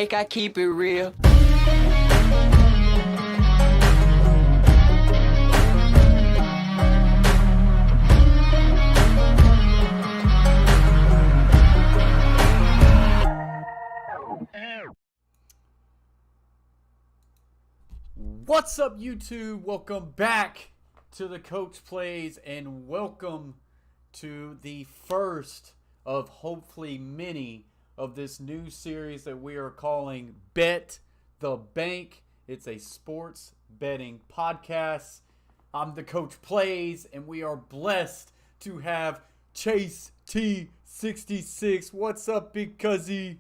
bank, I keep it real. What's up, YouTube? Welcome back to the Coach Plays, and welcome to the first of hopefully many of this new series that we are calling Bet the Bank. It's a sports betting podcast. I'm the Coach Plays, and we are blessed to have Chase T66. What's up, big cuzzy?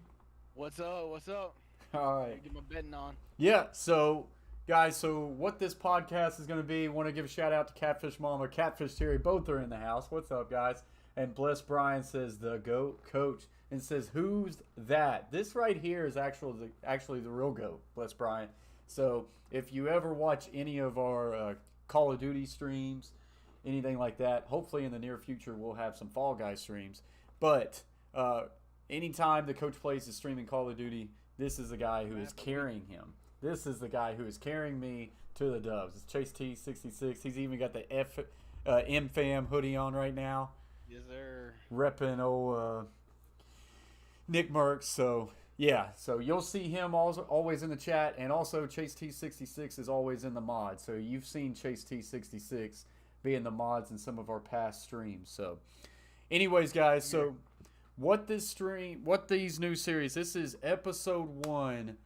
What's up? What's up? All right. Get my betting on. Yeah, so guys, so what this podcast is going to be, want to give a shout out to Catfish Mama, Catfish Terry, both are in the house. What's up, guys? And Bless Brian says, the GOAT coach, and says, who's that? This right here is actually the real GOAT, Bless Brian. So if you ever watch any of our Call of Duty streams, anything like that, hopefully in the near future we'll have some Fall Guys streams. But anytime the Coach Plays is streaming Call of Duty, this is the guy who is carrying him. This is the guy who is carrying me to the Dubs. It's Chase T66. He's even got the M-Fam hoodie on right now. Yes, sir. Repping old Nick Merckx. So, yeah. So, you'll see him always in the chat. And also, Chase T66 is always in the mods. So, you've seen Chase T66 be in the mods in some of our past streams. So, anyways, guys. So, what these new series, this is episode 1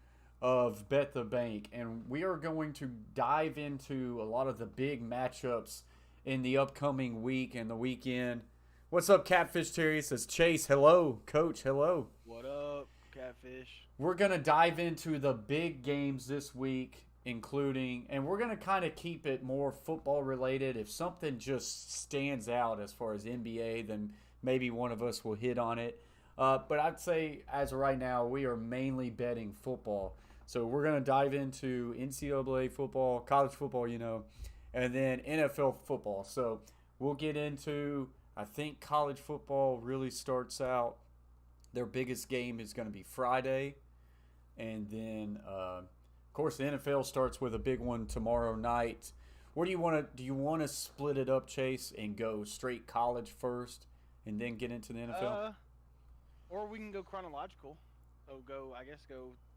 of Bet the Bank, and we are going to dive into a lot of the big matchups in the upcoming week and the weekend. What's up, Catfish Terry? Says Chase, hello. Coach, hello. What up, Catfish? We're going to dive into the big games this week, including, and we're going to kind of keep it more football related. If something just stands out as far as NBA, then maybe one of us will hit on it. But I'd say as of right now, we are mainly betting football. So we're going to dive into NCAA football, college football, and then NFL football. So we'll get into, I think college football really starts out, their biggest game is going to be Friday. And then, of course, the NFL starts with a big one tomorrow night. What do you want to split it up, Chase, and go straight college first and then get into the NFL? Or we can go chronological. So go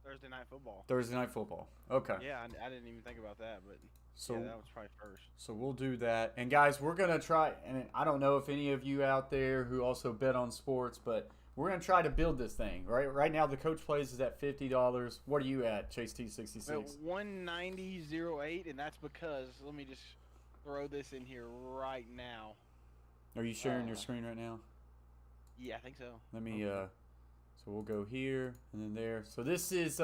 Thursday Night Football. Thursday Night Football. Okay. Yeah, I didn't even think about that, but so, yeah, that was probably first. So we'll do that. And guys, we're going to try, and I don't know if any of you out there who also bet on sports, but we're going to try to build this thing, right? Right now the Coach Plays is at $50. What are you at, Chase T66? Well, 190.08, and that's because, let me just throw this in here right now. Are you sharing your screen right now? Yeah, I think so. Let me, so we'll go here and then there. So this is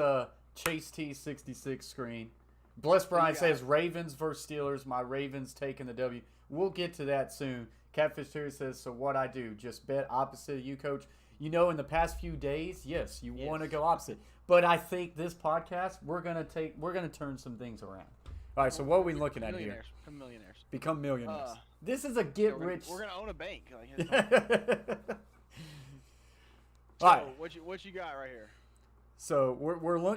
Chase T66 screen. Bless Brian says Ravens versus Steelers. My Ravens taking the W. We'll get to that soon. Catfish Terry says, so what I do, just bet opposite of you, Coach. In the past few days, yes, you want to go opposite. But I think this podcast, we're gonna turn some things around. All right, so what are we looking at here? Become millionaires. This is a get-rich. We're gonna own a bank. All right. What you got right here? So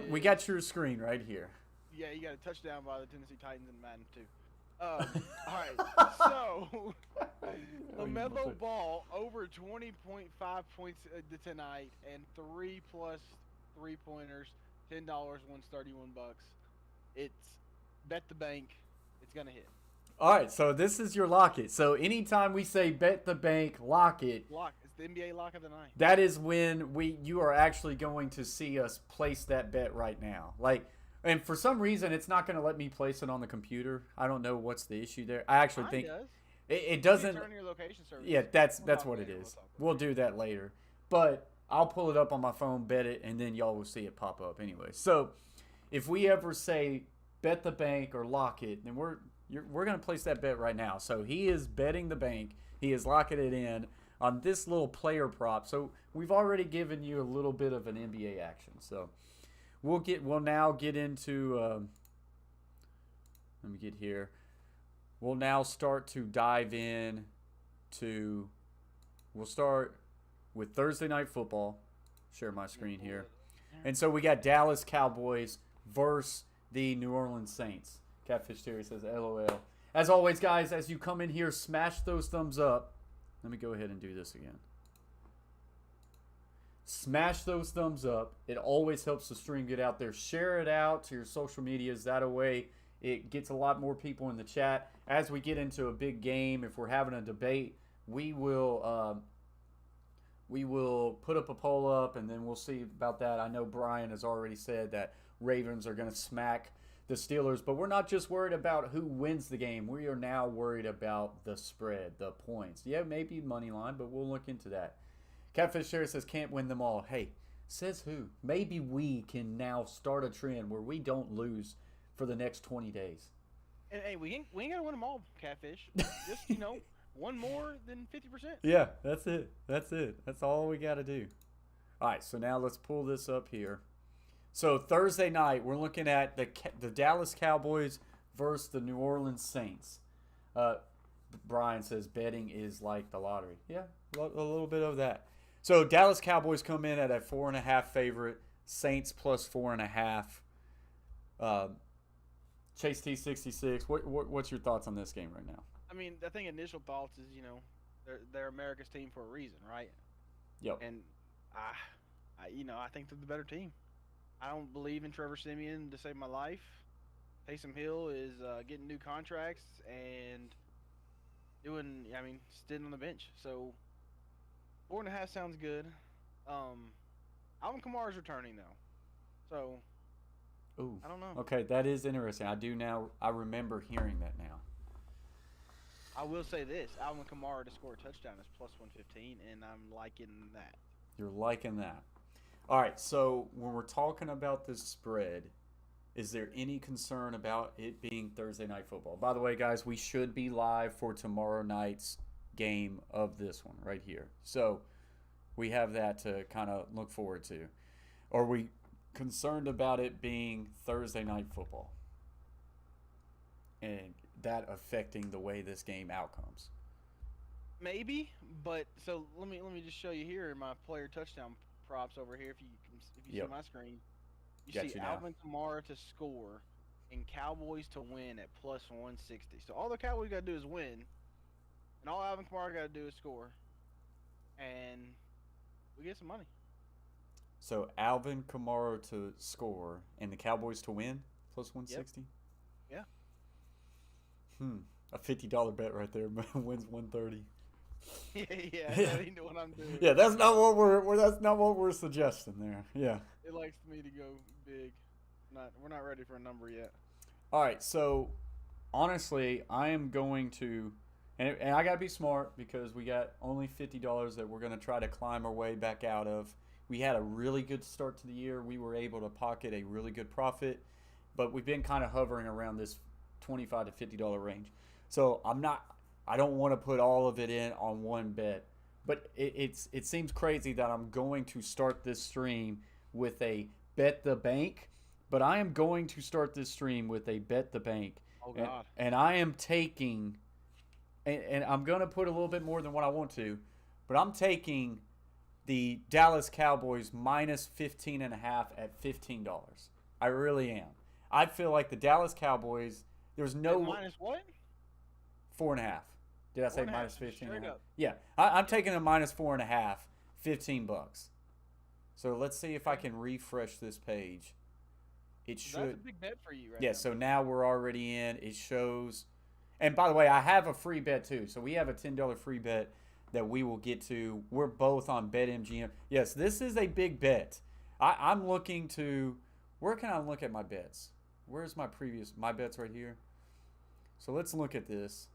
we got your screen right here. Yeah, you got a touchdown by the Tennessee Titans in Madden too. All right. So LaMelo Ball over 20.5 points tonight and 3+ 3-pointers. $10 wins $31. It's Bet the Bank. It's gonna hit. All right, so this is your lock it. So anytime we say Bet the Bank, lock it. It's the NBA lock of the night. That is when you are actually going to see us place that bet right now. And for some reason, it's not going to let me place it on the computer. I don't know what's the issue there. I actually think it doesn't. Turn your location service. Yeah, that's what it is. We'll do that later. But I'll pull it up on my phone, bet it, and then y'all will see it pop up anyway. So if we ever say Bet the Bank or lock it, then we're going to place that bet right now. So he is betting the bank. He is locking it in on this little player prop. So we've already given you a little bit of an NBA action. So we'll now get into let me get here. We'll now start to dive in to we'll start with Thursday Night Football. Share my screen here. And so we got Dallas Cowboys versus the New Orleans Saints. Catfish Terry says, LOL. As always, guys, as you come in here, smash those thumbs up. Let me go ahead and do this again. Smash those thumbs up. It always helps the stream get out there. Share it out to your social medias. That way it gets a lot more people in the chat. As we get into a big game, if we're having a debate, we will put up a poll up, and then we'll see about that. I know Brian has already said that Ravens are going to smack the Steelers, but we're not just worried about who wins the game. We are now worried about the spread, the points. Yeah, maybe money line, but we'll look into that. Catfish Terry says, can't win them all. Hey, says who? Maybe we can now start a trend where we don't lose for the next 20 days. And hey, we ain't got to win them all, Catfish. Just, one more than 50%. Yeah, that's it. That's all we got to do. All right, so now let's pull this up here. So Thursday night, we're looking at the Dallas Cowboys versus the New Orleans Saints. Brian says betting is like the lottery. Yeah, a little bit of that. So Dallas Cowboys come in at a 4.5 favorite. Saints plus 4.5. Chase T66. What's your thoughts on this game right now? I mean, I think initial thoughts is, they're America's team for a reason, right? Yep. And I think they're the better team. I don't believe in Trevor Siemian to save my life. Taysom Hill is getting new contracts and sitting on the bench. So 4.5 sounds good. Alvin Kamara's returning though, so ooh, I don't know. Okay, that is interesting. I remember hearing that now. I will say this: Alvin Kamara to score a touchdown is plus 115, and I'm liking that. You're liking that. All right, so when we're talking about this spread, is there any concern about it being Thursday Night Football? By the way, guys, we should be live for tomorrow night's game of this one right here. So we have that to kind of look forward to. Are we concerned about it being Thursday Night Football and that affecting the way this game outcomes? Maybe, but so let me just show you here my player touchdown props over here. If you Yep. see my screen, you Got see you now. Alvin Kamara to score and Cowboys to win at plus 160. So all the Cowboys got to do is win, and all Alvin Kamara got to do is score, and we get some money. So Alvin Kamara to score and the Cowboys to win plus 160? Yep. Yeah. A $50 bet right there wins 130. yeah, that ain't what I'm doing. Yeah, that's not what we're suggesting there. Yeah. It likes me to go big. We're not ready for a number yet. All right, so honestly, I am going to, and I got to be smart because we got only $50 that we're going to try to climb our way back out of. We had a really good start to the year. We were able to pocket a really good profit, but we've been kind of hovering around this $25 to $50 range. So I don't want to put all of it in on one bet, but it seems crazy that I'm going to start this stream with a bet the bank, but I am going to start this stream with a bet the bank. Oh God! And I am taking, and I'm going to put a little bit more than what I want to, but I'm taking the Dallas Cowboys minus 15.5 at $15. I really am. I feel like the Dallas Cowboys. There's no minus what? 4.5. Did I say 4.5, minus 15? straight up. Yeah, I'm taking a minus 4.5, $15. So let's see if I can refresh this page. It should. That's a big bet for you, right? Yeah. now. So now we're already in. It shows. And by the way, I have a free bet too. So we have a $10 free bet that we will get to. We're both on BetMGM. Yes, this is a big bet. I'm looking to. Where can I look at my bets? Where's my bets right here? So let's look at this.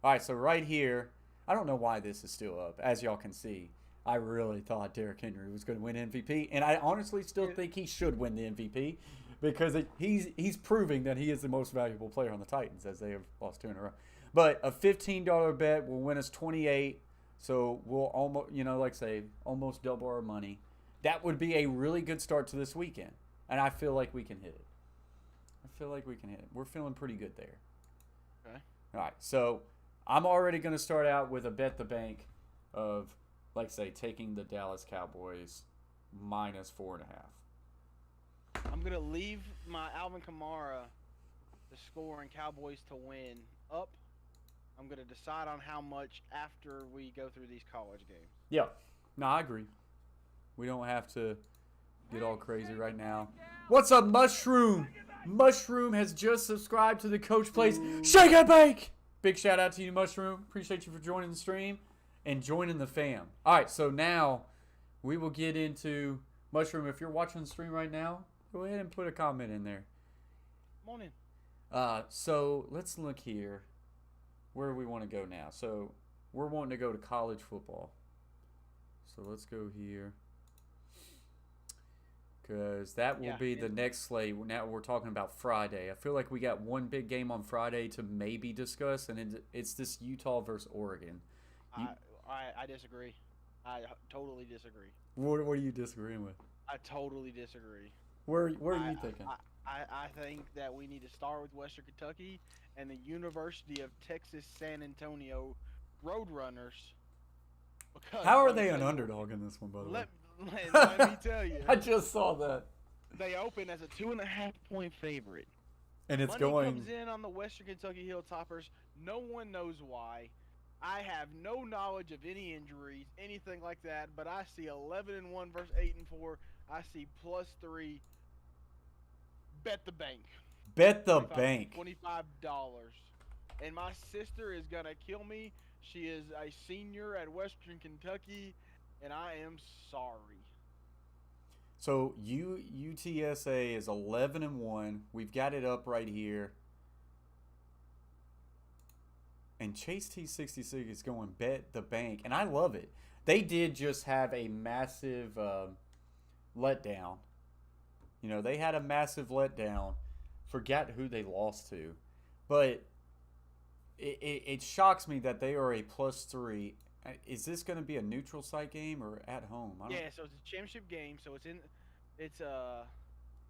All right, so right here, I don't know why this is still up. As y'all can see, I really thought Derrick Henry was going to win MVP, and I honestly still think he should win the MVP because he's proving that he is the most valuable player on the Titans as they have lost 2 in a row. But a $15 bet will win us 28, so we'll almost, like I say, almost double our money. That would be a really good start to this weekend, and I feel like we can hit it. We're feeling pretty good there. Okay. All right, so I'm already going to start out with a bet the bank of, like say, taking the Dallas Cowboys minus 4.5. I'm gonna leave my Alvin Kamara to score and Cowboys to win up. I'm gonna decide on how much after we go through these college games. Yeah. No, I agree. We don't have to get all crazy right now. What's up, Mushroom? Mushroom has just subscribed to the Coach Plays Shake and Bake. Big shout out to you, Mushroom. Appreciate you for joining the stream and joining the fam. All right, so now we will get into Mushroom. If you're watching the stream right now, go ahead and put a comment in there. Morning. So let's look here. Where do we want to go now? So we're wanting to go to college football. So let's go here. Because that will be the next slate. Now we're talking about Friday. I feel like we got one big game on Friday to maybe discuss, and it's this Utah versus Oregon. I disagree. I totally disagree. What are you disagreeing with? I totally disagree. Where are you thinking? I think that we need to start with Western Kentucky and the University of Texas San Antonio Roadrunners. How are they an underdog in this one, by the way? Let me tell you. I just saw that. They open as a 2.5-point favorite. And it's Money comes in on the Western Kentucky Hilltoppers. No one knows why. I have no knowledge of any injuries, anything like that, but I see 11-1 versus 8-4. I see +3. Bet the bank. Bet the bank. $25. And my sister is going to kill me. She is a senior at Western Kentucky, and I am sorry. So UTSA is 11-1. We've got it up right here. And Chase T66 is going bet the bank, and I love it. They did just have a massive letdown. You know, they had a massive letdown. Forgot who they lost to. But it shocks me that they are a +3. Is this going to be a neutral site game or at home? Yeah, so it's a championship game. So it's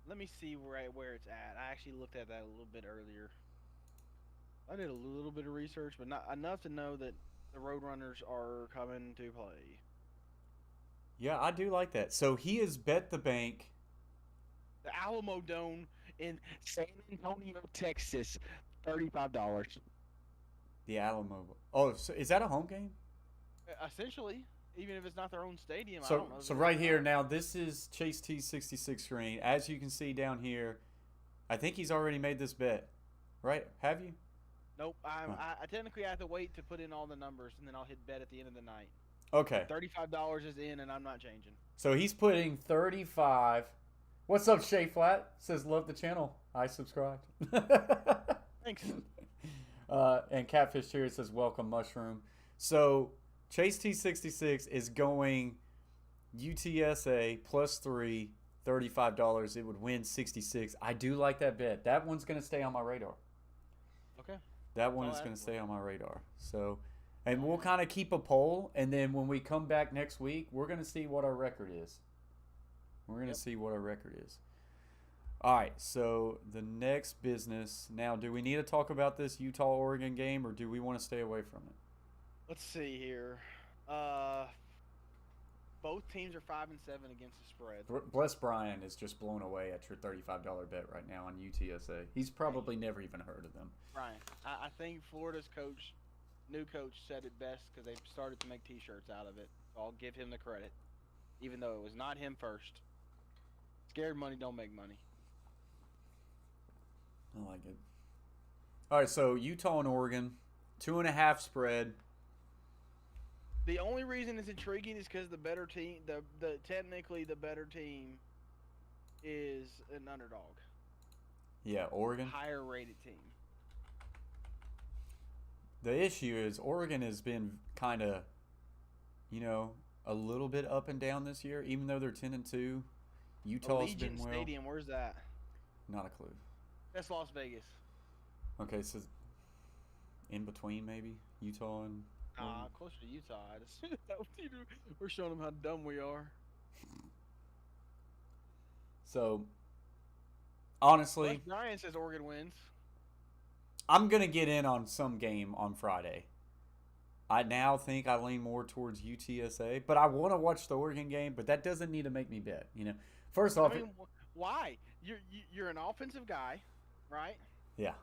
let me see where it's at. I actually looked at that a little bit earlier. I did a little bit of research, but not enough to know that the Roadrunners are coming to play. Yeah, I do like that. So he has bet the bank. The Alamo Dome in San Antonio, Texas, $35. The Alamo. Oh, so is that a home game? Essentially, even if it's not their own stadium. So, I don't know. So right here now, this is Chase T66 screen. As you can see down here, I think he's already made this bet, right? Have you? Nope. I technically have to wait to put in all the numbers, and then I'll hit bet at the end of the night. Okay. $35 is in, and I'm not changing. So he's putting 35. What's up, Shay Flat? Says love the channel. I subscribed. Thanks. And Catfish here says welcome, Mushroom. So Chase T66 is going UTSA +3, $35. It would win 66. I do like that bet. That one's going to stay on my radar. Okay. That one is going to stay on my radar. So, and we'll kind of keep a poll, and then when we come back next week, we're going to see what our record is. We're going to see what our record is. All right, so the next business. Now, do we need to talk about this Utah-Oregon game, or do we want to stay away from it? Let's see here. Both teams are 5-7 against the spread. Bless Brian is just blown away at your $35 bet right now on UTSA. He's probably never even heard of them. Brian, I think Florida's new coach, said it best because they've started to make T-shirts out of it. So I'll give him the credit, even though it was not him first. Scared money don't make money. I like it. All right, so Utah and Oregon, 2.5 spread. The only reason it's intriguing is because the better team, technically the better team, is an underdog. Yeah, Oregon. Higher rated team. The issue is Oregon has been kind of, a little bit up and down this year, even though they're 10-2. Utah's been well. Stadium, where's that? Not a clue. That's Las Vegas. Okay, so in between maybe Utah and. Closer to Utah. We're showing them how dumb we are. So, honestly, Brian says Oregon wins. I'm gonna get in on some game on Friday. I now think I lean more towards UTSA, but I want to watch the Oregon game. But that doesn't need to make me bet. First off, why? you're an offensive guy, right? Yeah.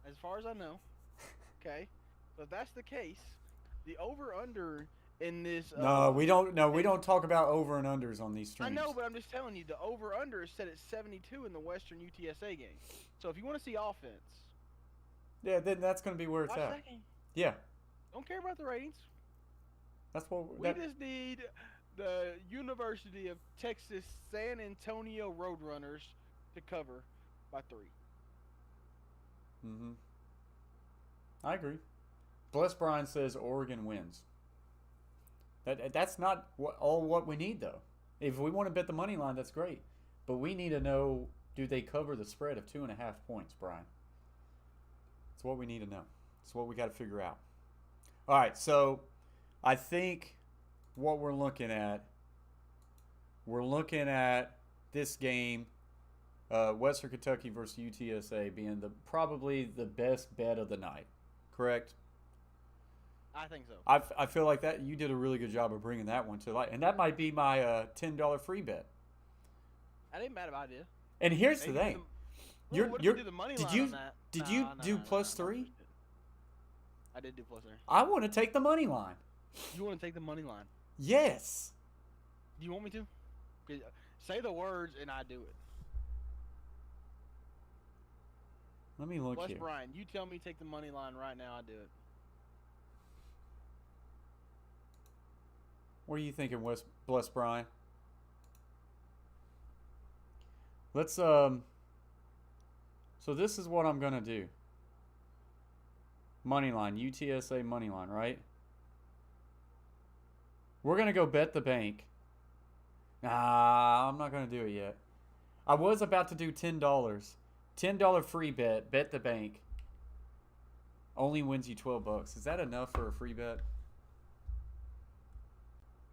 As far as I know. Okay. So if that's the case, the over under in this No, we don't. No, we don't talk about over and unders on these I streams. know, but I'm just telling you, the over under is set at 72 in the Western UTSA game. So if you want to see offense, Yeah, then that's going to be where it's watch at. that game. Yeah, Don't care about the ratings. that's what. We just need the University of Texas San Antonio Roadrunners to cover by 3. Mm-hmm. I agree. Bless Brian says Oregon wins. That's not what we need though. If we want to bet the money line, that's great, but we need to know: do they cover the spread of 2.5 points, Brian? That's what we need to know. That's what we got to figure out. All right, so I think what we're looking at this game, Western Kentucky versus UTSA being probably the best bet of the night. Correct? I think so. I feel like that you did a really good job of bringing that one to light, and that might be my $10 free bet. That ain't bad of an idea. And here's the thing: What if you do the money line on that? Did you do plus 3? I did do plus 3. I want to take the money line. You want to take the money line? Yes. Do you want me to? Say the words and I do it. Let me look Bless here. Brian, you tell me take the money line right now. I do it. What are you thinking, Bless Brian? Let's So this is what I'm gonna do. Money line, UTSA money line, right? We're gonna go bet the bank. Nah, I'm not gonna do it yet. I was about to do $10. $10 free bet. Bet the bank. Only wins you $12. Is that enough for a free bet?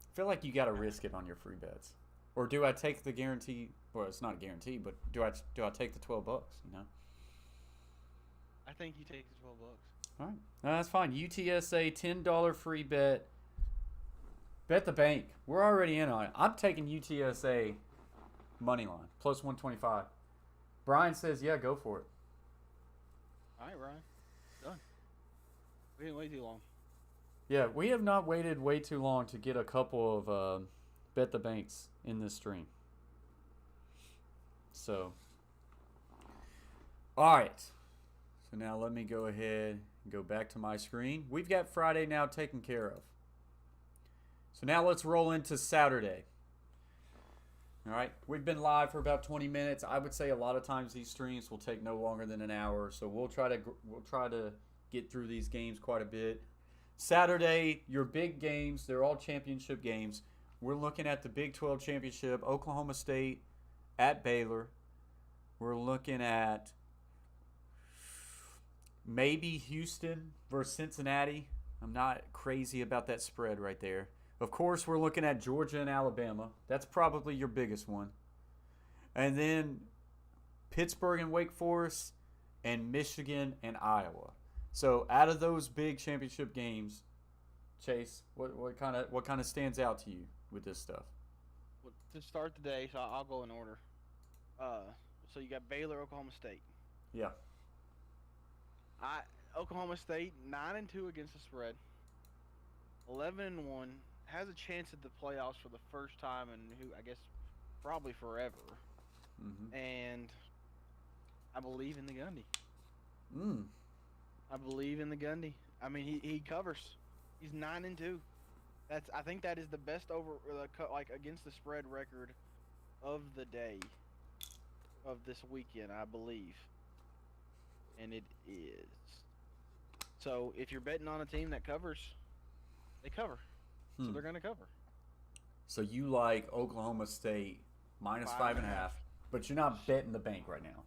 I feel like you got to risk it on your free bets. Or do I take the guarantee? Well, it's not a guarantee, but do I take the $12? You know. I think you take the $12. All right, no, that's fine. UTSA $10 free bet. Bet the bank. We're already in on it. I'm taking UTSA money line plus 125. Brian says, "Yeah, go for it." All right, Ryan. Done. We didn't wait too long. Yeah, we have not waited way too long to get a couple of bet the banks in this stream. So, all right. So now let me go ahead and go back to my screen. We've got Friday now taken care of. So now let's roll into Saturday. All right, we've been live for about 20 minutes. I would say a lot of times these streams will take no longer than an hour, so we'll try to get through these games quite a bit. Saturday, your big games, they're all championship games. We're looking at the Big 12 championship, Oklahoma State at Baylor. We're looking at maybe Houston versus Cincinnati. I'm not crazy about that spread right there. Of course, we're looking at Georgia and Alabama. That's probably your biggest one. And then Pittsburgh and Wake Forest and Michigan and Iowa. So out of those big championship games, Chase, what kind of stands out to you with this stuff? Well, to start the day, so I'll go in order. So you got Baylor, Oklahoma State. Yeah. Oklahoma State 9-2 against the spread. 11-1, has a chance at the playoffs for the first time in I guess probably forever. Mm-hmm. And I believe in the Gundy. Mm. I believe in the Gundy. I mean, he covers. He's 9-2. I think that is the best against the spread record of the day of this weekend, I believe. And it is. So if you're betting on a team that covers, they cover. So they're going to cover. So you like Oklahoma State minus 5.5, but you're not betting the bank right now.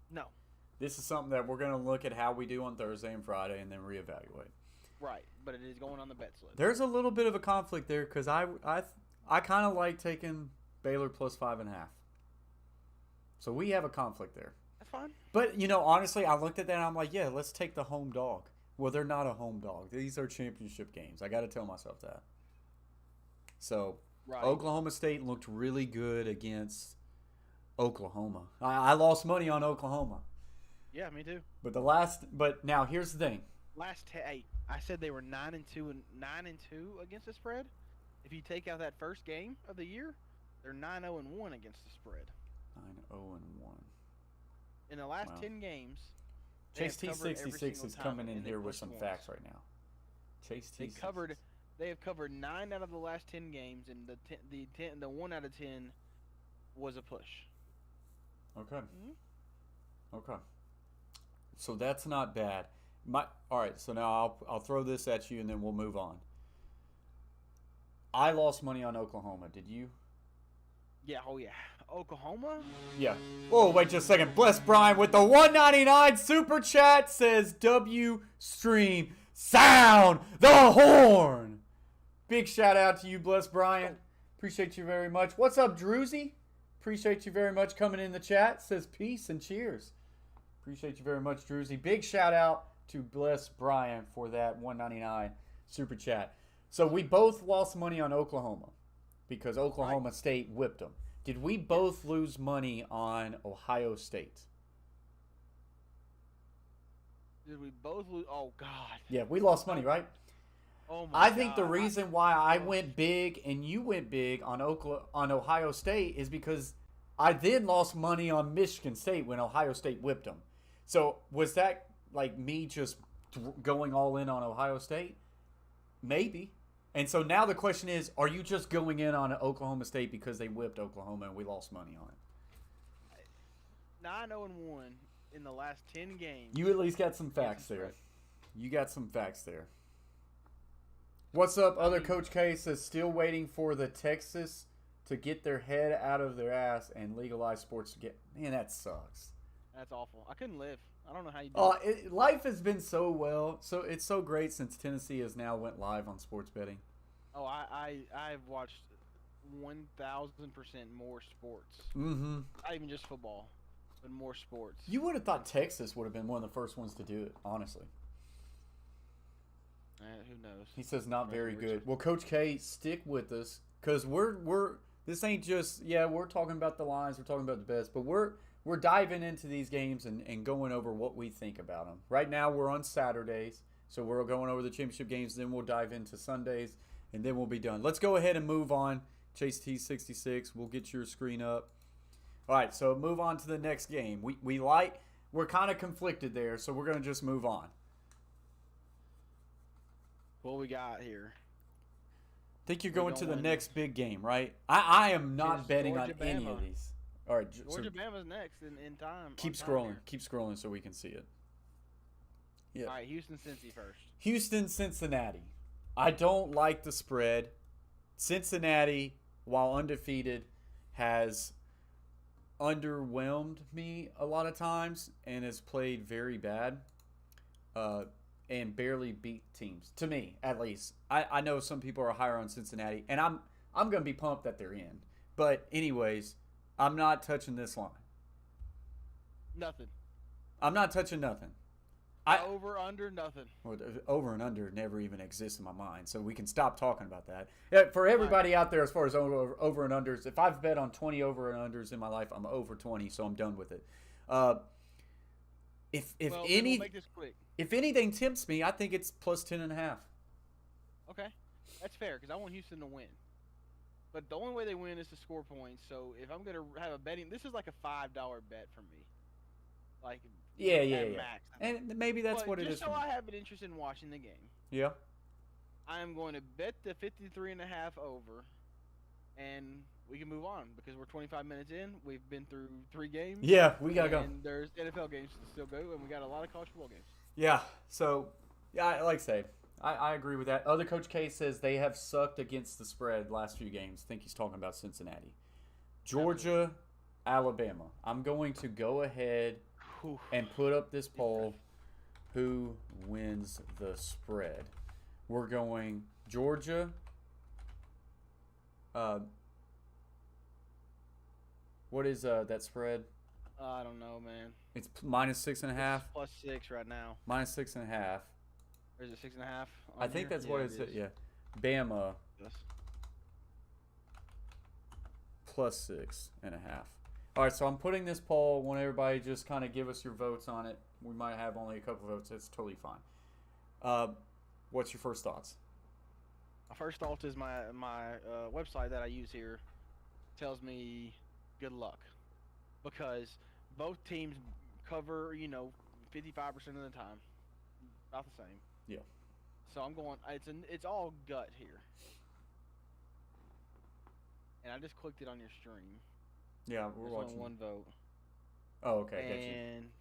No. This is something that we're going to look at how we do on Thursday and Friday and then reevaluate. Right, but it is going on the bet slip. There's a little bit of a conflict there because I kind of like taking Baylor plus 5.5. So we have a conflict there. That's fine. But, honestly, I looked at that and I'm like, yeah, let's take the home dog. Well, they're not a home dog. These are championship games. I got to tell myself that. So, right. Oklahoma State looked really good against Oklahoma. I lost money on Oklahoma. Yeah, me too. But now here's the thing. I said they were 9-2 against the spread. If you take out that first game of the year, they're 9-0-1 against the spread. 9-0-1. In the last 10 games, Chase T66 is coming in here with some facts right now. Chase T66. They have covered 9 out of the last 10 games, and the 1 out of 10 was a push. Okay. Okay. So that's not bad. All right. So now I'll throw this at you, and then we'll move on. I lost money on Oklahoma. Did you? Yeah. Oh yeah. Oklahoma? Yeah. Whoa, wait just a second. Bless Brian with the $1.99 super chat says W Stream sound the horn. Big shout out to you, Bless Brian. Appreciate you very much. What's up, Druzy? Appreciate you very much coming in the chat. Says peace and cheers. Appreciate you very much, Druzy. Big shout out to Bless Brian for that $1.99 super chat. So we both lost money on Oklahoma because Oklahoma State whipped them. Did we both lose money on Ohio State? Did we both lose? Oh, God. Yeah, we lost money, right? Oh, my God. I think the reason why I went big and you went big on Ohio State is because I then lost money on Michigan State when Ohio State whipped them. So was that like me just going all in on Ohio State? Maybe. And so now the question is, are you just going in on Oklahoma State because they whipped Oklahoma and we lost money on it? 9-0-1 in the last 10 games. You at least got some facts there. You got some facts there. What's up, other Coach K says still waiting for the Texas to get their head out of their ass and legalize sports to get. Man, that sucks. That's awful. I couldn't live. I don't know how you do it. Life has been so it's so great since Tennessee has now went live on sports betting. Oh, I've watched 1,000% more sports. Mm-hmm. Not even just football, but more sports. You would have thought Texas would have been one of the first ones to do it, honestly. Who knows? He says not very good. Well, Coach K, stick with us because we're this ain't just we're talking about the lines, we're talking about the best, but we're diving into these games and going over what we think about them. Right now we're on Saturdays, so we're going over the championship games. Then we'll dive into Sundays, and then we'll be done. Let's go ahead and move on. Chase T66, we'll get your screen up. All right, so move on to the next game. We're kind of conflicted there, so we're gonna just move on. What we got here? I think you're going to the next big game, right? I am not betting on any of these. All right, Georgia-Bama's next in time. Keep scrolling so we can see it. Yeah. All right, Houston-Cincy first. Houston-Cincinnati. I don't like the spread. Cincinnati, while undefeated, has underwhelmed me a lot of times and has played very bad and barely beat teams, to me at least. I know some people are higher on Cincinnati, and I'm going to be pumped that they're in. But anyways, I'm not touching this line. Nothing. I'm not touching nothing. Over, under, nothing. Well, over and under never even exists in my mind, so we can stop talking about that. Yeah, for everybody out there, as far as over and unders, if I've bet on 20 over and unders in my life, I'm over 20, so I'm done with it. We'll make this quick. If anything tempts me, I think it's plus 10.5. Okay, that's fair because I want Houston to win. But the only way they win is to score points. So if I'm gonna have a betting, this is like a $5 bet for me. Like max. And maybe that's what it is. Just so I have an interest in watching the game. Yeah. I am going to bet the 53.5 over, and we can move on because we're 25 minutes in. We've been through 3 games. Yeah, we gotta go. And there's NFL games to still go, and we got a lot of college football games. Yeah. So, yeah, like I say, I agree with that. Other Coach K says they have sucked against the spread last few games. I think he's talking about Cincinnati. Georgia, Alabama. I'm going to go ahead and put up this poll. Who wins the spread? We're going Georgia. What is that spread? I don't know, man. It's minus 6.5. Plus 6 right now. Minus 6.5. Or is it 6.5? I think that's what it is. Yeah. Bama. Yes. Plus 6.5. All right, so I'm putting this poll. Want everybody just kind of give us your votes on it. We might have only a couple votes. It's totally fine. What's your first thoughts? My first thought is my website that I use here tells me good luck because both teams cover 55% of the time, about the same. Yeah. So I'm going. It's all gut here, and I just clicked it on your stream. Yeah, we're There's watching. only one vote. Oh, okay. And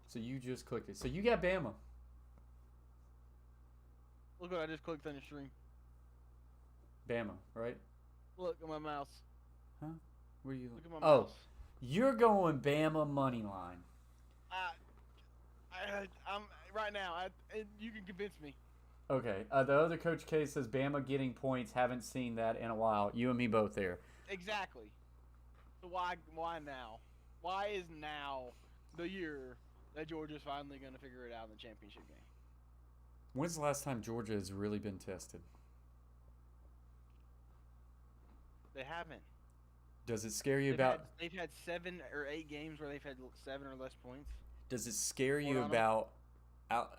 so you just clicked it. So you got Bama. look what I just clicked on your stream. Bama, right? Look at my mouse. Huh? Where are you? Look at my mouse. You're going Bama money line. I'm right now. You can convince me. Okay. The other Coach K says Bama getting points. Haven't seen that in a while. You and me both there. Exactly. So why now? Why is now the year that Georgia's finally going to figure it out in the championship game? When's the last time Georgia has really been tested? They haven't. Does it scare you They've had 7 or 8 games where they've had 7 or less points. Does it scare you about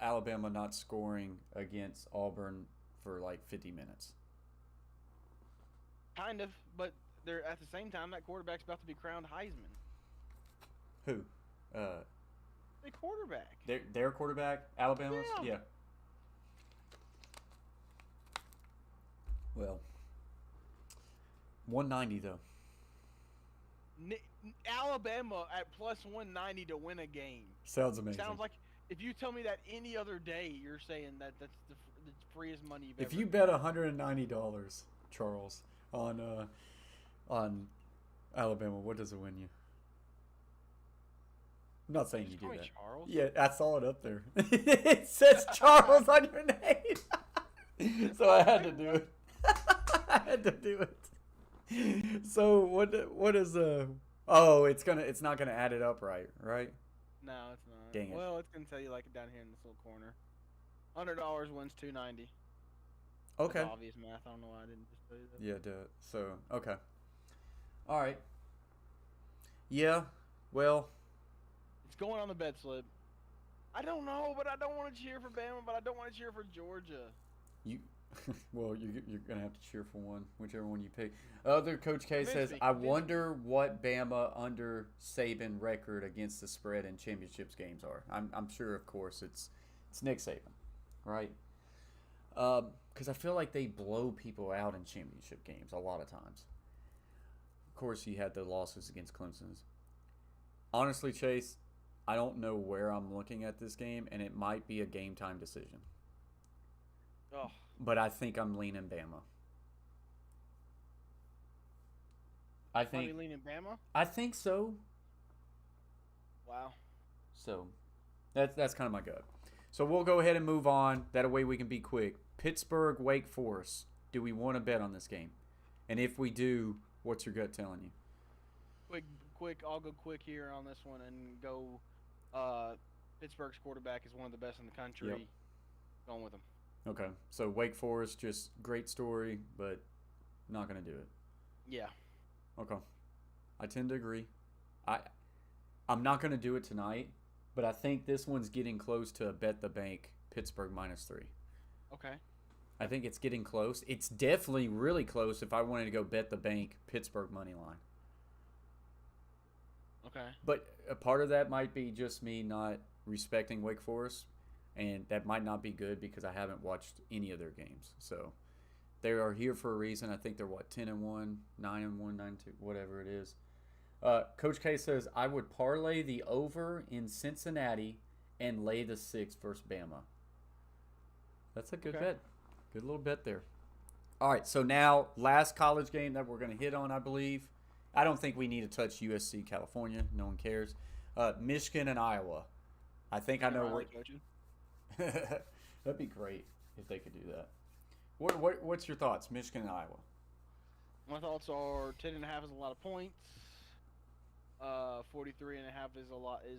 Alabama not scoring against Auburn for like 50 minutes? Kind of, but they're at the same time that quarterback's about to be crowned Heisman. Who? The quarterback. Their quarterback, Alabama's? Yeah. Well, 190 though. Alabama at plus 190 to win a game. Sounds amazing. Sounds like if you tell me that any other day, you're saying that's the freest money you've ever. If you bet $190, Charles, on Alabama, what does it win you? I'm not saying you do that. Charles? Yeah, I saw it up there. It says Charles on your name, so I had to do it. I had to do it. So what is Oh, it's not gonna add it up right? No, it's not. Dang it. Well, it's gonna tell you like down here in this little corner. $100 wins $290. Okay. That's obvious math. I don't know why I didn't just tell you that. Yeah, do it. So okay. All right. Yeah. Well. It's going on the bed slip. I don't know, but I don't want to cheer for Bama, but I don't want to cheer for Georgia. Well, you're gonna have to cheer for one, whichever one you pick. Other Coach K says, "I wonder what Bama under Saban record against the spread in championships games are." I'm sure, of course, it's Nick Saban, right? Because I feel like they blow people out in championship games a lot of times. Of course, you had the losses against Clemson's. Honestly, Chase, I don't know where I'm looking at this game, and it might be a game time decision. Oh. But I think I'm leaning Bama. Are you leaning Bama? I think so. Wow. So that's kind of my gut. So we'll go ahead and move on. That way we can be quick. Pittsburgh, Wake Forest. Do we want to bet on this game? And if we do, what's your gut telling you? Quick. I'll go quick here on this one and go. Pittsburgh's quarterback is one of the best in the country. Yep. Going with him. Okay. So Wake Forest, just great story, but not going to do it. Yeah. Okay. I tend to agree. I'm not going to do it tonight, but I think this one's getting close to a bet the bank Pittsburgh -3. Okay. I think it's getting close. It's definitely really close if I wanted to go bet the bank Pittsburgh money line. Okay. But a part of that might be just me not respecting Wake Forest, and that might not be good because I haven't watched any of their games. So they are here for a reason. I think they're 10-1, 9-1, 9-2, whatever it is. Coach K says I would parlay the over in Cincinnati and lay the 6 versus Bama. That's a good bet. Good little bet there. All right, so now last college game that we're going to hit on, I believe. I don't think we need to touch USC, California. No one cares. Michigan and Iowa. I think I know where. That'd be great if they could do that. What's your thoughts, Michigan and Iowa? My thoughts are 10.5 is a lot of points. 43.5 is a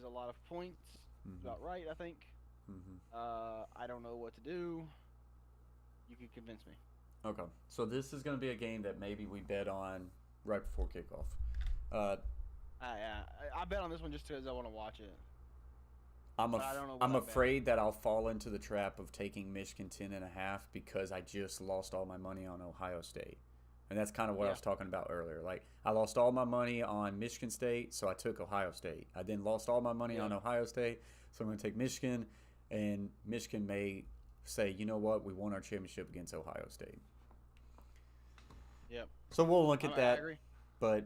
lot of points. Mm-hmm. About right, I think. Mm-hmm. I don't know what to do. You can convince me. Okay. So this is going to be a game that maybe we bet on right before kickoff. Uh, I bet on this one just because I want to watch it. I don't know what I'm I bet. afraid that I'll fall into the trap of taking Michigan 10.5 because I just lost all my money on Ohio State. And that's kind of what I was talking about earlier. Like, I lost all my money on Michigan State, so I took Ohio State. I then lost all my money on Ohio State, so I'm going to take Michigan. And Michigan may say, you know what, we won our championship against Ohio State. Yep. So we'll look at I that, agree. but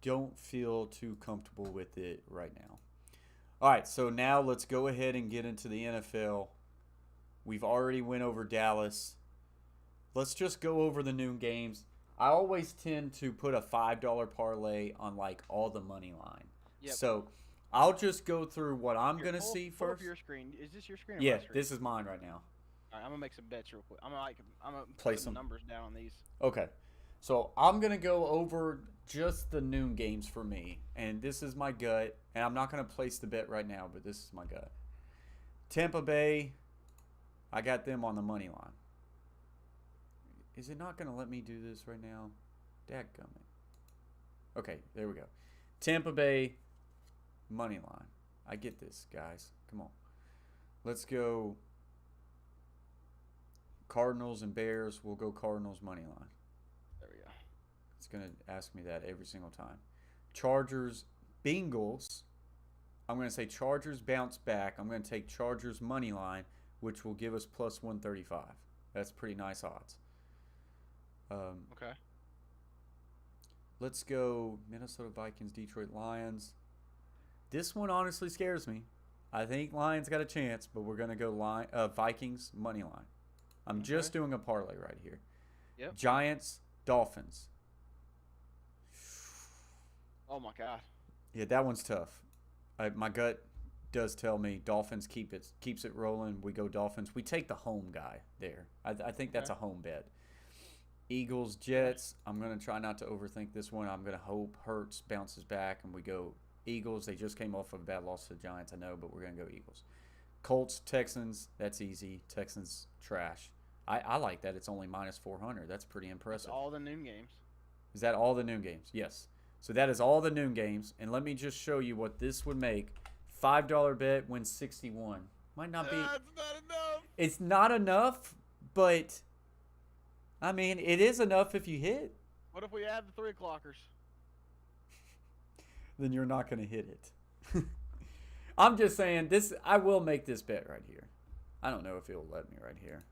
don't feel too comfortable with it right now. All right, so now let's go ahead and get into the NFL. We've already went over Dallas. Let's just go over the noon games. I always tend to put a $5 parlay on like all the money line. Yep. So I'll just go through what I'm going to see Pull up first. your screen. Is this your screen or Yeah, my screen? this is mine right now. All right, I'm gonna make some bets real quick. I'm gonna Play put some some. numbers down on these. Okay. So I'm going to go over just the noon games for me. And this is my gut. And I'm not going to place the bet right now, but this is my gut. Tampa Bay, I got them on the money line. Is it not going to let me do this right now? Dadgummit. Okay, there we go. Tampa Bay, money line. I get this, guys. Come on. Let's go Cardinals and Bears. We'll go Cardinals money line. There we go. It's going to ask me that every single time. Chargers, Bengals. I'm going to say Chargers bounce back. I'm going to take Chargers money line, which will give us plus 135. That's pretty nice odds. Okay. Let's go Minnesota Vikings, Detroit Lions. This one honestly scares me. I think Lions got a chance, but we're going to go Vikings money line. I'm just doing a parlay right here. Yep. Giants, Dolphins. Oh my God. Yeah, that one's tough. My gut does tell me Dolphins keeps it rolling. We go Dolphins. We take the home guy there. I think that's a home bet. Eagles, Jets. I'm going to try not to overthink this one. I'm going to hope Hurts bounces back and we go Eagles. They just came off of a bad loss to the Giants, I know, but we're going to go Eagles. Colts, Texans. That's easy. Texans, trash. I like that. It's only minus 400. That's pretty impressive. That's all the noon games. Is that all the noon games? Yes. So that is all the noon games. And let me just show you what this would make. $5 bet wins 61. Might not be. That's not enough. It's not enough, but I mean, it is enough if you hit. What if we add the 3 o'clockers? Then you're not going to hit it. I'm just saying this. I will make this bet right here. I don't know if it will let me right here.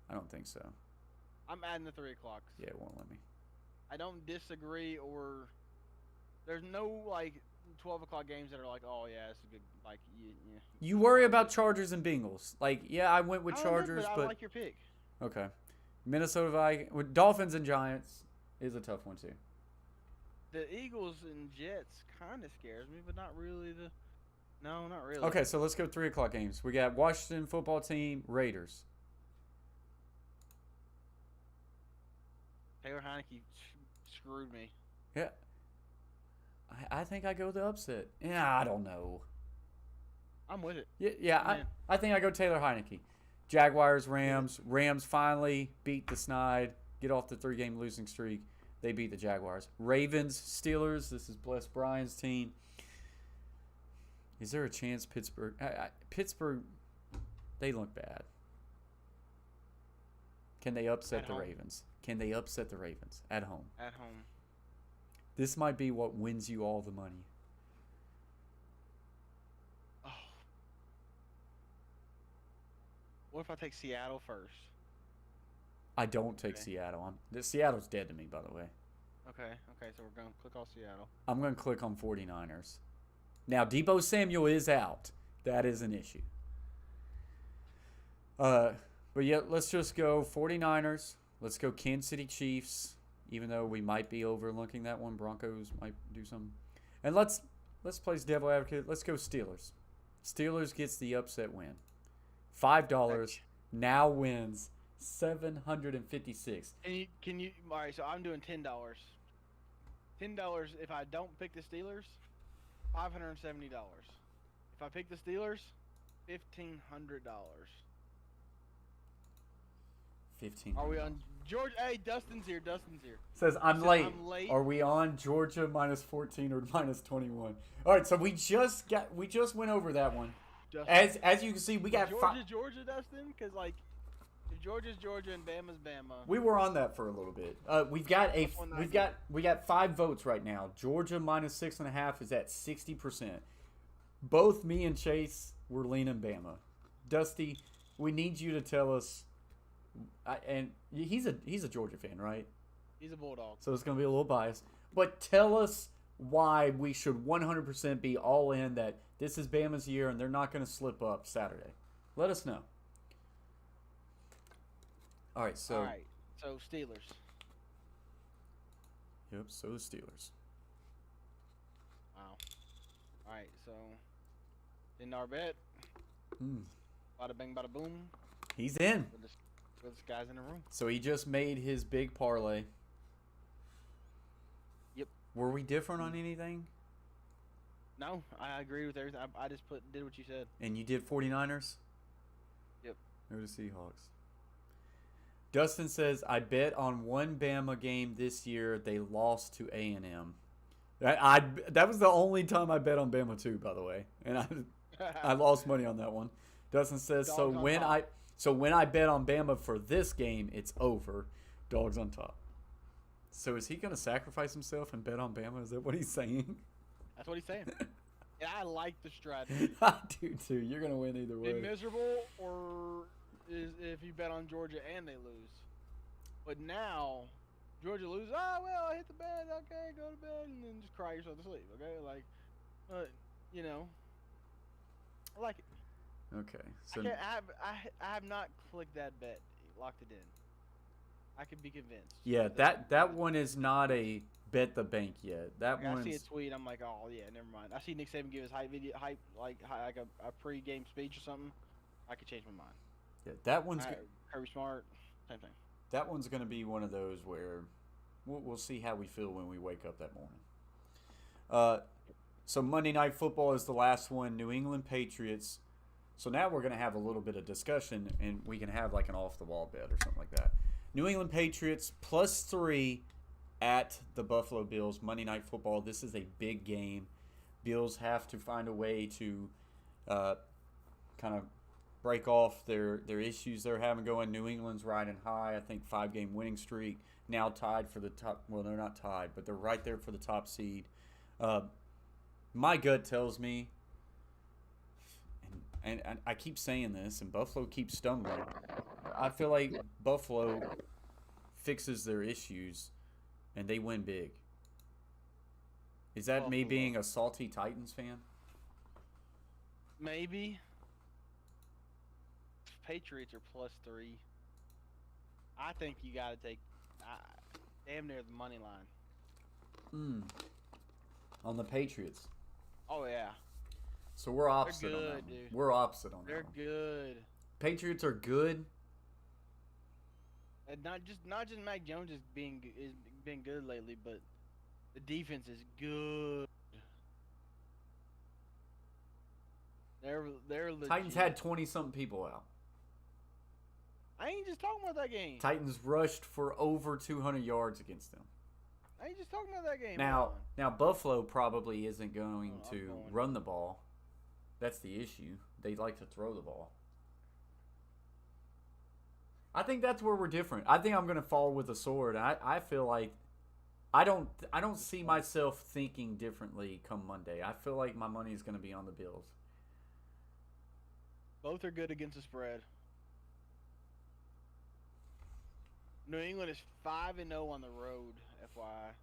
I don't think so. I'm adding the 3 o'clocks. Yeah, it won't let me. I don't disagree, or there's no like 12 o'clock games that are like, oh yeah, it's a good like. Yeah. You worry about Chargers and Bengals. Like, yeah, I went with I don't know, Chargers, but but I like your pick. okay. Minnesota Vikings with Dolphins and Giants is a tough one too. The Eagles and Jets kind of scares me, but not really the. No, not really. Okay, so let's go 3 o'clock games. We got Washington football team, Raiders. Taylor Heineke screwed me. Yeah. I think I go the upset. Yeah, I don't know. I'm with it. Yeah, I think I go Taylor Heineke. Jaguars, Rams. Rams finally beat the Snide, get off the 3-game losing streak. They beat the Jaguars. Ravens, Steelers. This is Bless Brian's team. Is there a chance Pittsburgh? Pittsburgh, they look bad. Can they upset the Ravens? Can they upset the Ravens at home? At home. This might be what wins you all the money. Oh. What if I take Seattle first? I don't take Seattle. Seattle's dead to me, by the way. Okay, so we're going to click off Seattle. I'm going to click on 49ers. Now, Deebo Samuel is out. That is an issue. But yeah, let's just go 49ers. Let's go Kansas City Chiefs, even though we might be overlooking that one. Broncos might do something. And let's play devil advocate. Let's go Steelers. Steelers gets the upset win. $5 now wins 756. Can you? All right, so I'm doing $10. $10 if I don't pick the Steelers. $570. If I pick the Steelers, $1,500. $1,500. Are we on Georgia. Hey, Dustin's here. Says I'm Says, late. I'm late. Are we on Georgia -14 or -21? All right, so we just went over that one. Dustin. As you can see, we got Georgia, Dustin, because like if Georgia's Georgia and Bama's Bama. We were on that for a little bit. We've got 5 votes right now. Georgia -6.5 is at 60%. Both me and Chase were leaning Bama. Dusty, we need you to tell us. And he's a Georgia fan, right? He's a Bulldog. So it's going to be a little biased. But tell us why we should 100% be all in that this is Bama's year and they're not going to slip up Saturday. Let us know. All right, so Steelers. Yep, so the Steelers. Wow. All right, so in our bet, bada bang, bada boom. He's in. With the guys in the room. So he just made his big parlay. Yep. Were we different on anything? No, I agree with everything. I just did what you said. And you did 49ers? Yep. Or the Seahawks. Dustin says, I bet on one Bama game this year they lost to A&M. That was the only time I bet on Bama too, by the way. And I lost money on that one. Dustin says, so when I bet on Bama for this game, it's over. Dogs on top. So is he going to sacrifice himself and bet on Bama? Is that what he's saying? That's what he's saying. And I like the strategy. I do too. You're going to win either way. Be miserable or if you bet on Georgia and they lose. But now, Georgia loses. Oh, well, I hit the bed. Okay, go to bed and then just cry yourself to sleep. Okay? Like, I like it. Okay. So I have not clicked that bet, locked it in. I could be convinced. Yeah, that one is not a bet the bank yet. I see a tweet. I'm like, oh yeah, never mind. I see Nick Saban give his hype like a pre-game speech or something. I could change my mind. Yeah, that one's Kirby Smart, same thing. That one's going to be one of those where we'll see how we feel when we wake up that morning. So Monday Night Football is the last one. New England Patriots. So now we're going to have a little bit of discussion, and we can have like an off-the-wall bet or something like that. New England Patriots +3 at the Buffalo Bills. Monday Night Football. This is a big game. Bills have to find a way to kind of break off their issues they're having going. New England's riding high. I think 5-game winning streak. Now tied for the top. Well, they're not tied, but they're right there for the top seed. My gut tells me, and I keep saying this, and Buffalo keeps stumbling. I feel like Buffalo fixes their issues, and they win big. Is that me being a salty Titans fan? Maybe. Patriots are +3. I think you got to take damn near the money line. On the Patriots. Oh yeah. So we're opposite They're good, on that one. dude. We're opposite on that They're one. good. Patriots are good. And not just Mac Jones is being good lately, but the defense is good. They're legit. Titans had 20-something people out. I ain't just talking about that game. Titans rushed for over 200 yards against them. I ain't just talking about that game. Now Buffalo probably isn't going to run the ball. That's the issue. They like to throw the ball. I think that's where we're different. I think I'm going to fall with a sword. I feel like I don't see myself thinking differently come Monday. I feel like my money is going to be on the Bills. Both are good against the spread. New England is 5-0 on the road, FYI.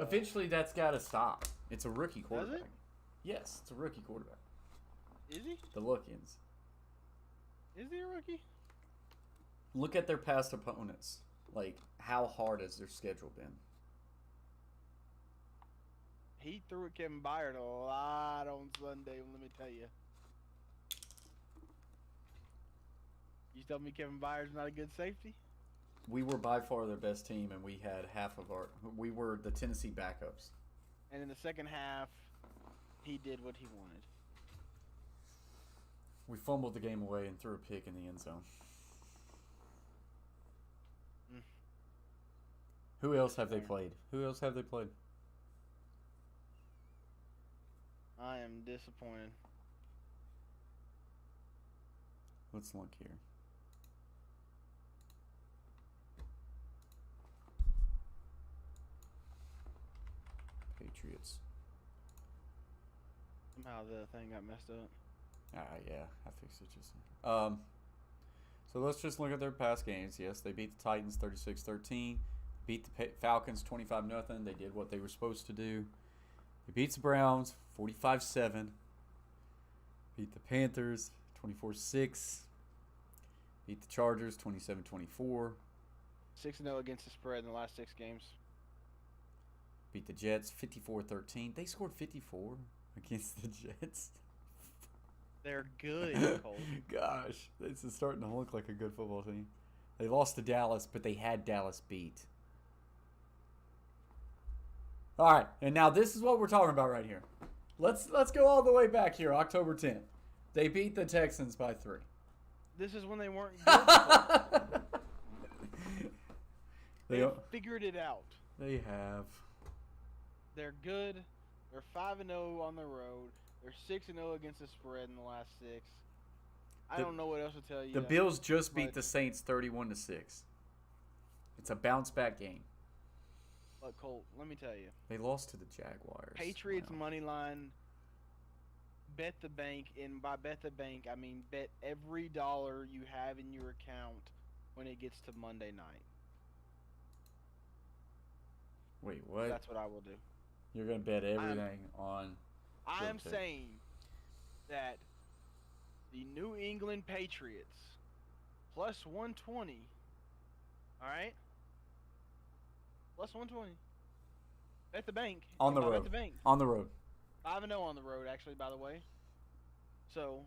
Eventually, that's got to stop. It's a rookie quarterback. Does it? Yes, it's a rookie quarterback. Is he? The Lookins. Is he a rookie? Look at their past opponents. Like, how hard has their schedule been? He threw at Kevin Byard a lot on Sunday, let me tell you. You tell me Kevin Byard's not a good safety? We were by far their best team, and we had we were the Tennessee backups. And in the second half, he did what he wanted. We fumbled the game away and threw a pick in the end zone. Who else have they played? I am disappointed. Let's look here. Patriots. Somehow the thing got messed up. Yeah, I fixed it just. So let's just look at their past games. Yes, they beat the Titans 36-13. Beat the Falcons 25-0. They did what they were supposed to do. They beat the Browns 45-7. Beat the Panthers 24-6. Beat the Chargers 27-24. 6-0 against the spread in the last 6 games. Beat the Jets 54-13. They scored 54 against the Jets. They're good, Cole. Gosh, this is starting to look like a good football team. They lost to Dallas, but they had Dallas beat. All right, and now this is what we're talking about right here. Let's go all the way back here, October 10th. They beat the Texans by 3. This is when they weren't good. They figured it out. They have. They're good. They're 5-0 on the road. They're 6-0 against the spread in the last 6. I don't know what else to tell you. The Bills just beat the Saints 31-6. It's a bounce back game. But Colt, let me tell you. They lost to the Jaguars. Patriots money line. Bet the bank, and by bet the bank, I mean bet every dollar you have in your account when it gets to Monday night. Wait, what? That's what I will do. You're gonna bet everything on. I am saying that the New England Patriots plus 120. All right, plus 120. Bet the bank on the road. Bet the bank. On the road. 5-0 on the road, actually. By the way. So,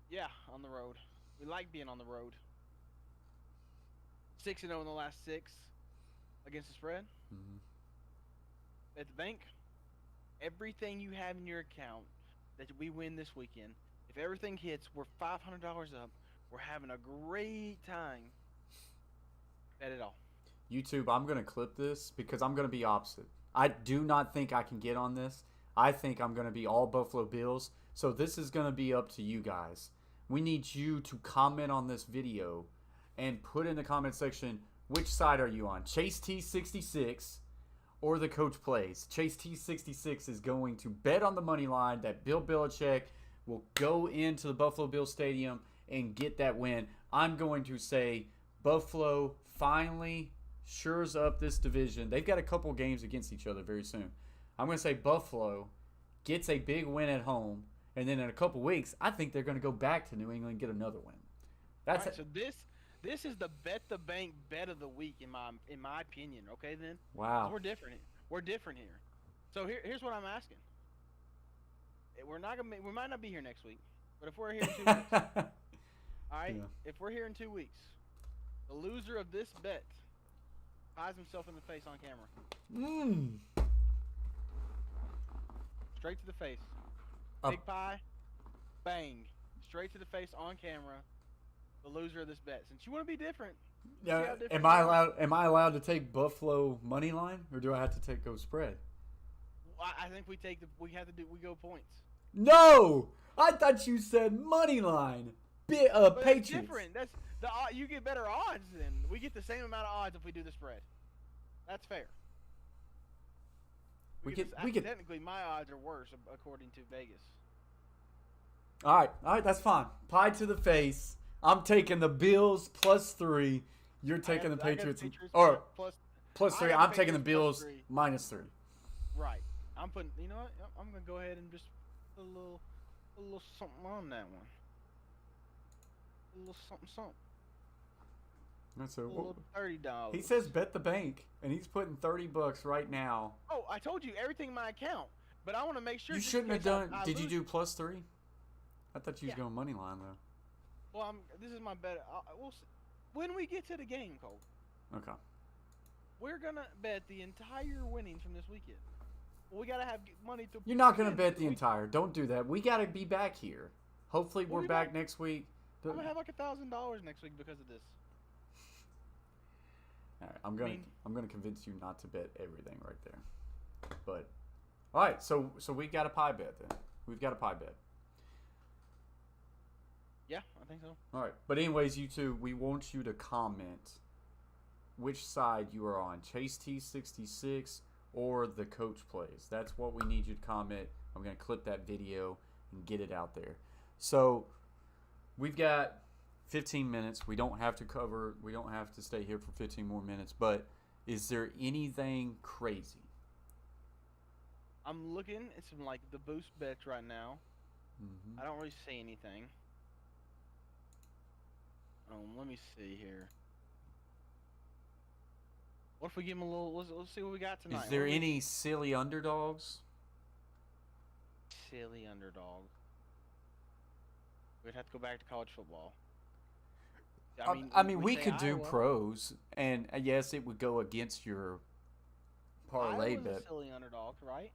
yeah, on the road. We like being on the road. 6-0 in the last 6 against the spread. Mm-hmm. Bet the bank. Everything you have in your account that we win this weekend, if everything hits, we're $500 up. We're having a great time. Bet it all. YouTube, I'm going to clip this because I'm going to be opposite. I do not think I can get on this. I think I'm going to be all Buffalo Bills. So this is going to be up to you guys. We need you to comment on this video and put in the comment section, which side are you on? Chase T66 or the coach plays. Chase T66 is going to bet on the money line that Bill Belichick will go into the Buffalo Bills Stadium and get that win. I'm going to say Buffalo finally shores up this division. They've got a couple games against each other very soon. I'm going to say Buffalo gets a big win at home, and then in a couple weeks, I think they're going to go back to New England and get another win. That's right, so this is the bet the bank bet of the week in my opinion. Okay, then. Wow. We're different. We're different here. So here's what I'm asking. We might not be here next week, but if we're here in 2 weeks, all right. Yeah. If we're here in 2 weeks, the loser of this bet pies himself in the face on camera. Straight to the face. Big pie. Bang. Straight to the face on camera. The loser of this bet. Since you want to be different. Yeah. Am I allowed to take Buffalo money line, or do I have to go spread? I think we go points. No, I thought you said money line. But Patriots. It's different. That's you get better odds then. We get the same amount of odds if we do the spread. That's fair. Technically, my odds are worse according to Vegas. All right, that's fine. Pie to the face. I'm taking the Bills +3. You're taking the Patriots plus 3. I'm taking the Bills -3. Right. I'm putting. You know what? I'm gonna go ahead and just put a little something on that one. A little something. That's a little $30. He says bet the bank, and he's putting $30 right now. Oh, I told you everything in my account, but I want to make sure. You shouldn't have done. Did you do +3? I thought you was going money line though. Well, this is my bet. We'll see. When we get to the game, Cole. Okay. We're gonna bet the entire winnings from this weekend. Well, we gotta have money to. You're not gonna bet the entire. Don't do that. We gotta be back here. Hopefully, we're back next week. I'm gonna have like $1,000 next week because of this. All right, I'm gonna convince you not to bet everything right there. But all right, so we got a pie bet then. We've got a pie bet. Yeah, I think so. All right, but anyways, you two, we want you to comment which side you are on, Chase T66 or the coach plays. That's what we need you to comment. I'm gonna clip that video and get it out there. So we've got 15 minutes. We don't have to stay here for 15 more minutes, but is there anything crazy? I'm looking at some like the boost bets right now. Mm-hmm. I don't really see anything. Let me see here. What if we give him a little? Let's see what we got tonight. Is there any silly underdogs? Silly underdog. We'd have to go back to college football. I mean, we could do pros, and yes, it would go against your parlay bet. A silly underdog, right?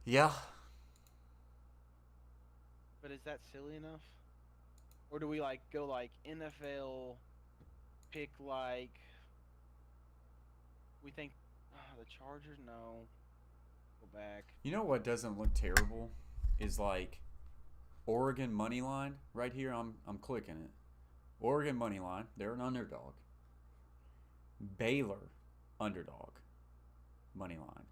Yeah. But is that silly enough? Or do we like go like NFL, pick like we think the Chargers? No. Go back. You know what doesn't look terrible is like Oregon money line right here. I'm clicking it. Oregon money line. They're an underdog. Baylor underdog money line.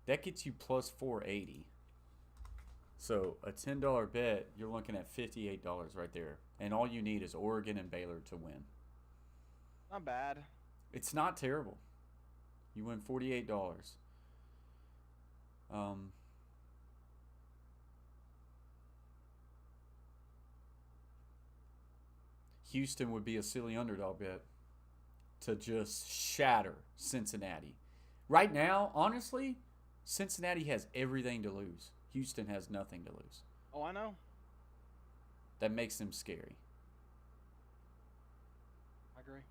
That gets you plus 480. So a $10 bet, you're looking at $58 right there, and all you need is Oregon and Baylor to win. Not bad. It's not terrible. You win $48. Houston would be a silly underdog bet to just shatter Cincinnati. Right now, honestly, Cincinnati has everything to lose. Houston has nothing to lose. Oh, I know. That makes them scary. I agree.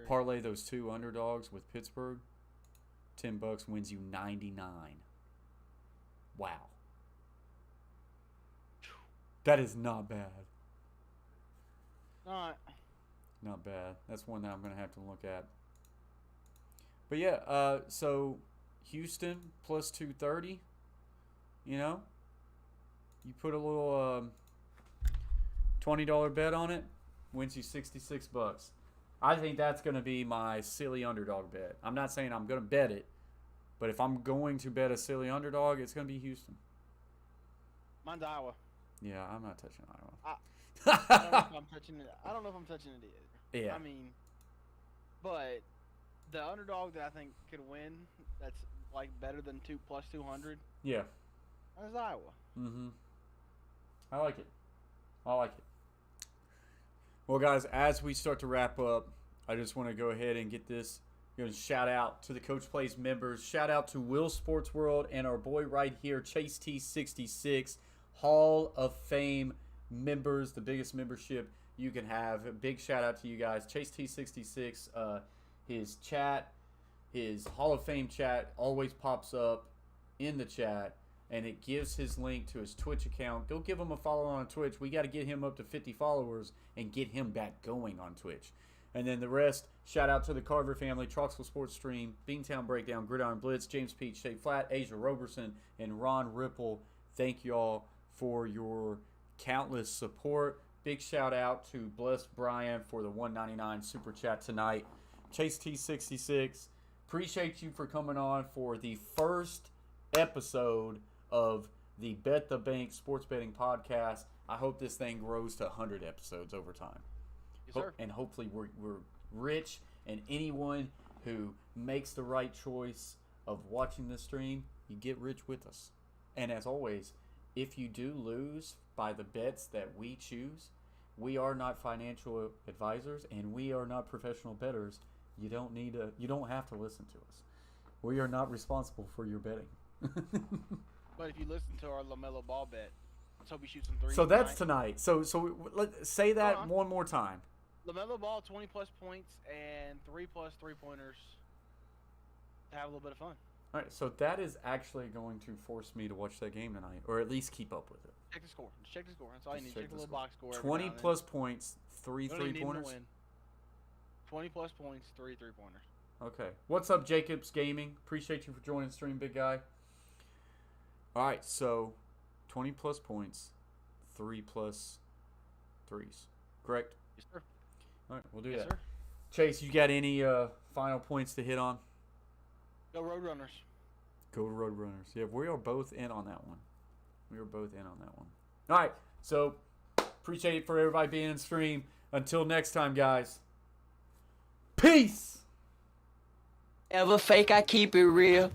Parlay those two underdogs with Pittsburgh. $10 wins you 99. Wow. That is not bad. Not bad. That's one that I'm going to have to look at. But yeah, so Houston plus 230. You know, you put a little $20 bet on it, wins you $66. I think that's going to be my silly underdog bet. I'm not saying I'm going to bet it, but if I'm going to bet a silly underdog, it's going to be Houston. Mine's Iowa. Yeah, I'm not touching Iowa. I don't know if I'm touching it. I don't know if I'm touching it either. Yeah. I mean, but the underdog that I think could win, that's like better than plus 200. Yeah. That's Iowa. Mm-hmm. I like it. Well, guys, as we start to wrap up, I just want to go ahead and get this. Shout out to the Coach Plays members. Shout out to Will Sports World and our boy right here, Chase T66, Hall of Fame members, the biggest membership you can have. A big shout out to you guys. Chase T66, his chat, his Hall of Fame chat always pops up in the chat, and it gives his link to his Twitch account. Go give him a follow on Twitch. We got to get him up to 50 followers and get him back going on Twitch. And then the rest, shout out to the Carver family, Troxville Sports Stream, Beantown Breakdown, Gridiron Blitz, James Peach, Shay Flat, Asia Roberson, and Ron Ripple. Thank you all for your countless support. Big shout out to Blessed Brian for the $1.99 super chat tonight. Chase T66, appreciate you for coming on for the first episode of the Bet the Bank Sports Betting Podcast. I hope this thing grows to 100 episodes over time. Yes, sir. And hopefully we're rich, and anyone who makes the right choice of watching this stream, you get rich with us. And as always, if you do lose by the bets that we choose, we are not financial advisors and we are not professional bettors. You don't have to listen to us. We are not responsible for your betting. But if you listen to our LaMelo Ball bet, let's hope he shoots some threes. So that's tonight. So let's say that one more time. LaMelo Ball, 20+ points and 3+ 3-pointers to have a little bit of fun. All right, so that is actually going to force me to watch that game tonight, or at least keep up with it. Check the score. Just check the score. That's all you need. Check the little score. box score. 20 plus points, 3 3-pointers. 20 plus points, 3 3-pointers. Okay. What's up, Jacobs Gaming? Appreciate you for joining the stream, big guy. All right, so 20 plus points, 3 plus threes. Correct? Yes, sir. All right, we'll do Yes, that. sir. Chase, you got any final points to hit on? Go Roadrunners. Go Roadrunners. Yeah, we are both in on that one. All right, so appreciate it for everybody being in stream. Until next time, guys. Peace! Ever fake, I keep it real.